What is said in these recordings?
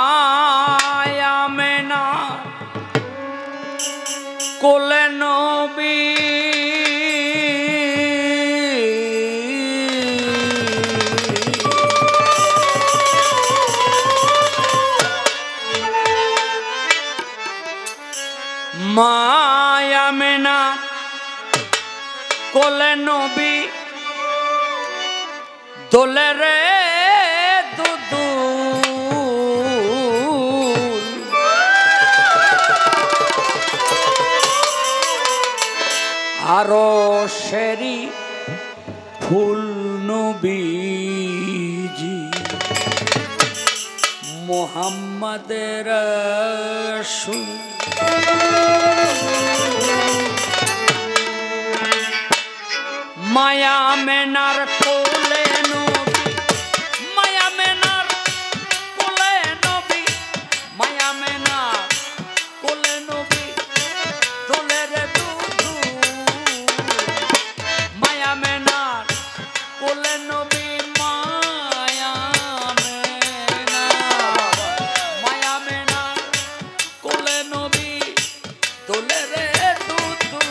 মায়া মেনা কোলে নবী মায়া মেনা কোলে নবী দোলে রে দুদু আরো শেরি ফুল নবীজি মোহাম্মদের রাসূল মায়া মেনার কোলে নবী মায়া মেনার কোলে নবী মায়া মেনার কোলে নবী দোলে রে দুদু মায়া মেনার কোলে নবী মায়া মেনার কোলে নবী দোলে রে দুদু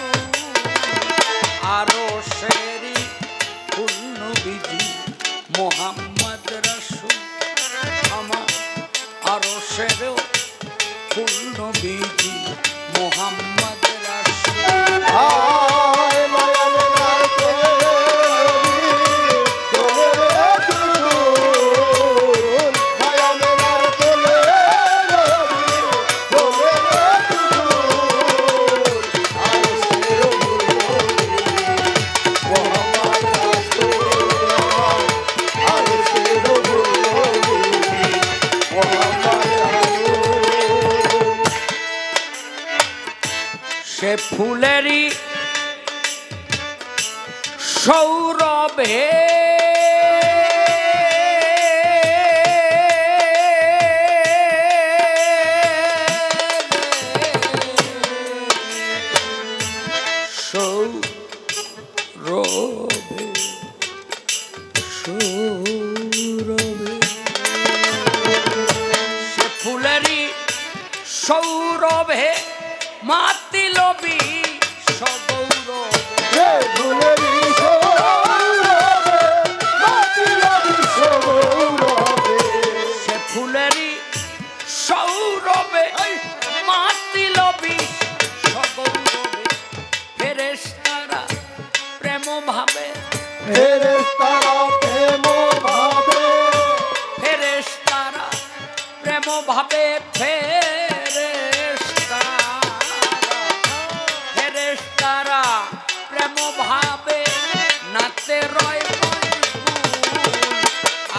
আরো শেরি ফুল নবীজি মোহাম্মদ রাসূল আমার আরো শেরো ফুল নবীজি মোহাম্মদ রাসূল আয় মায়া মেনার কোলে দোলে রে দুদুল মায়া মেনার কোলে দোলে রে দুদুল আরো শেরো মোহাম্মদ রাসূল আরো শেরো মোহাম্মদ রাসূল সে ফুলেরই সৌরভে সৌরভে সৌরভে সে ফুলেরই সৌরভে মাতিল সগৌরব হে ফুলেরই সৌরভে মাতিল সগৌরবে সে ফুলেরই সৌরভে মাতিল সগৌরবে ফেরেশতারা প্রেম ভাবে ফেরেশতারা প্রেম ভাবে ফেরেশতারা প্রেম ভাবে ফেরেশতারা প্রেম ভাবে নাচে রয়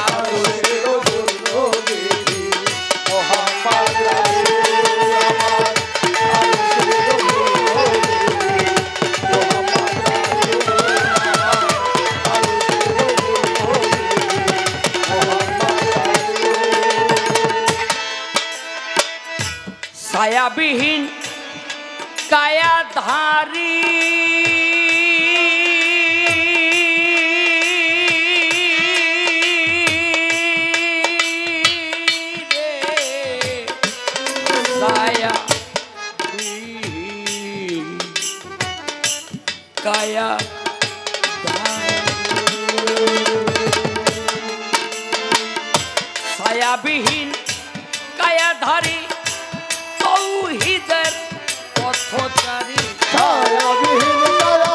আরো শেরো ফুল নবীজি মোহাম্মদ রাসূল আমার আরো শেরো ফুল নবীজি মোহাম্মদ রাসূল আমার আরো শেরো ফুল নবীজি মোহাম্মদ রাসূল ছায়াবিহীন কায়াধারী কায়া ছায়াবিহীন কায়াধারী তৌহিদের পথচারী ছায়াবিহীন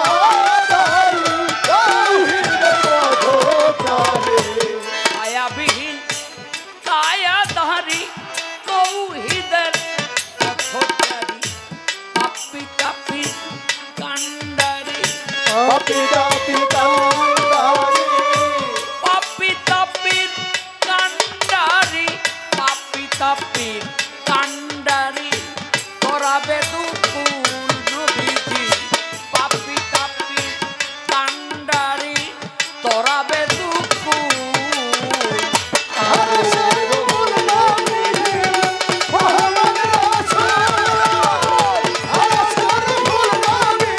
কায়াধারী তৌহিদের পথচারী ছায়াবিহীন কায়াধারী তৌহিদের পথচারী পাপী তাপী কাণ্ডারী পাপী তাপী কাণ্ডারী পাপী তাপীর কাণ্ডারী পাপী তাপীর কাণ্ডারী করাবে দুকুল নবীজি পাপী তাপীর কাণ্ডারী তরাবে দুকুল কুল আরশের ফুলদানি মোহাম্মদ রাসূল আরশের ফুলদানি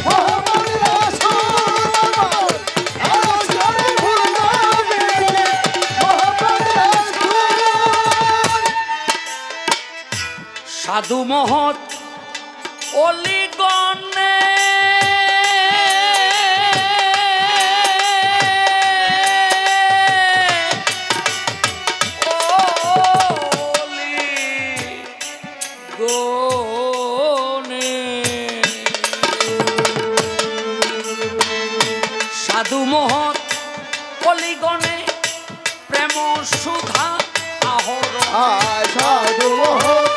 মোহাম্মদ রাসূল আরশের ফুলদানি মোহাম্মদ রাসূল সাধু মহৎ অলিগণে সাধু মহৎ অলিগণে প্রেম সুধা আহরণ সাধু মোহন